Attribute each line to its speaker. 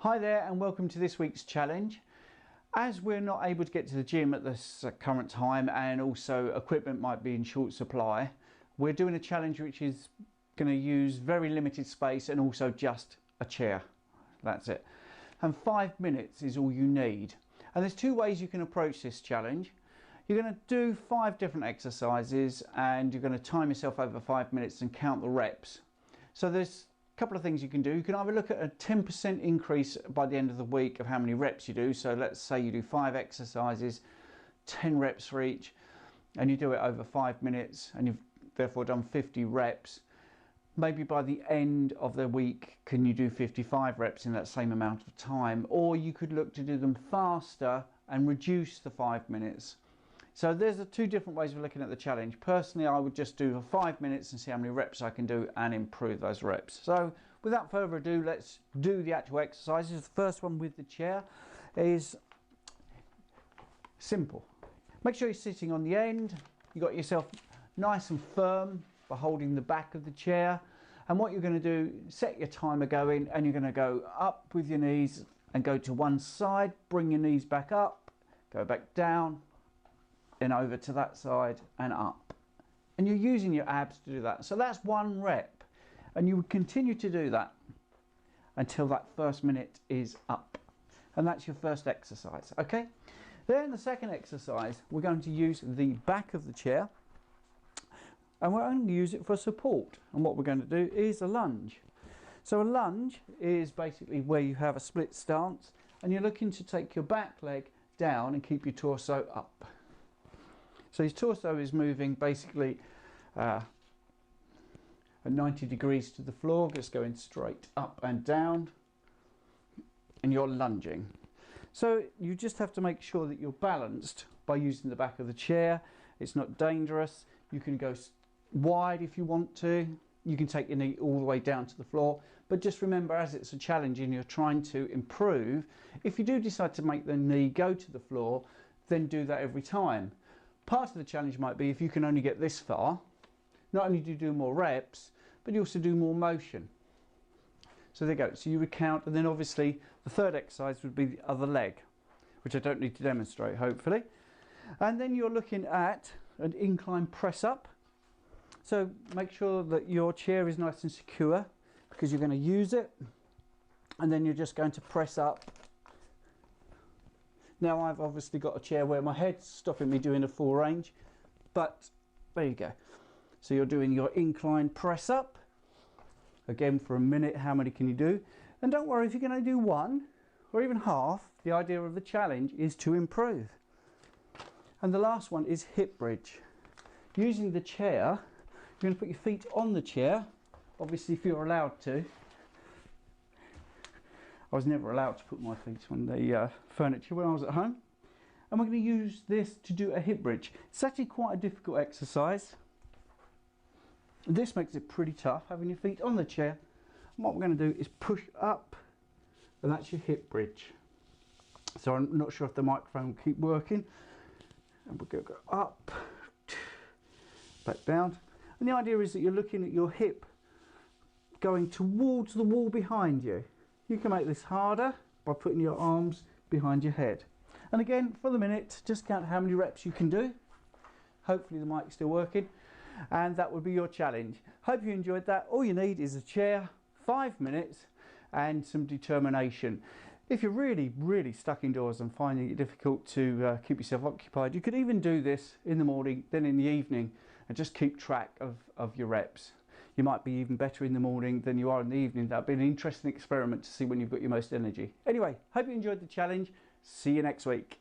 Speaker 1: Hi there and welcome to this week's challenge. As we're not able to get to the gym at this current time and also equipment might be in short supply, we're doing a challenge which is going to use very limited space and also just a chair. That's it. And 5 minutes is all you need. And there's two ways you can approach this challenge. You're going to do 5 different exercises and you're going to time yourself over 5 minutes and count the reps. So there's couple of things you can do. You can either look at a 10% increase by the end of the week of how many reps you do. So let's say you do 5 exercises, 10 reps for each, and you do it over 5 minutes and you've therefore done 50 reps. Maybe by the end of the week can you do 55 reps in that same amount of time, or you could look to do them faster and reduce the 5 minutes. So there's the 2 different ways of looking at the challenge. Personally, I would just do for 5 minutes and see how many reps I can do and improve those reps. So without further ado, let's do the actual exercises. The first one with the chair is simple. Make sure you're sitting on the end. You got yourself nice and firm by holding the back of the chair. And what you're going to do, set your timer going, and you're going to go up with your knees and go to one side, bring your knees back up, go back down, and over to that side and up, and you're using your abs to do that. So that's 1 rep, and you would continue to do that until that first minute is up, and that's your first exercise. Okay, then the second exercise, we're going to use the back of the chair and we're going to use it for support. And what we're going to do is a lunge. So a lunge is basically where you have a split stance and you're looking to take your back leg down and keep your torso up. So his torso is moving basically at 90 degrees to the floor, just going straight up and down, and you're lunging. So you just have to make sure that you're balanced by using the back of the chair. It's not dangerous. You can go wide if you want to. You can take your knee all the way down to the floor, but just remember, as it's a challenge and you're trying to improve, if you do decide to make the knee go to the floor, then do that every time. Part of the challenge might be if you can only get this far, not only do you do more reps, but you also do more motion. So there you go. So you would count, and then obviously the third exercise would be the other leg, which I don't need to demonstrate, hopefully. And then you're looking at an incline press up. So make sure that your chair is nice and secure because you're going to use it. And then you're just going to press up. Now I've obviously got a chair where my head's stopping me doing a full range, but there you go. So you're doing your incline press up. Again for a minute, how many can you do? And don't worry if you're going to do 1 or even half, the idea of the challenge is to improve. And the last one is hip bridge. Using the chair, you're going to put your feet on the chair, obviously if you're allowed to. I was never allowed to put my feet on the furniture when I was at home. And we're going to use this to do a hip bridge. It's actually quite a difficult exercise. This makes it pretty tough, having your feet on the chair. And what we're going to do is push up, and that's your hip bridge. So I'm not sure if the microphone will keep working. And we're going to go up, back down. And the idea is that you're looking at your hip going towards the wall behind you. You can make this harder by putting your arms behind your head. And again, for the minute, just count how many reps you can do. Hopefully the mic's still working. And that would be your challenge. Hope you enjoyed that. All you need is a chair, 5 minutes, and some determination. If you're really stuck indoors and finding it difficult to keep yourself occupied, you could even do this in the morning, then in the evening, and just keep track of your reps. You might be even better in the morning than you are in the evening. That'd be an interesting experiment to see when you've got your most energy. Anyway, hope you enjoyed the challenge. See you next week.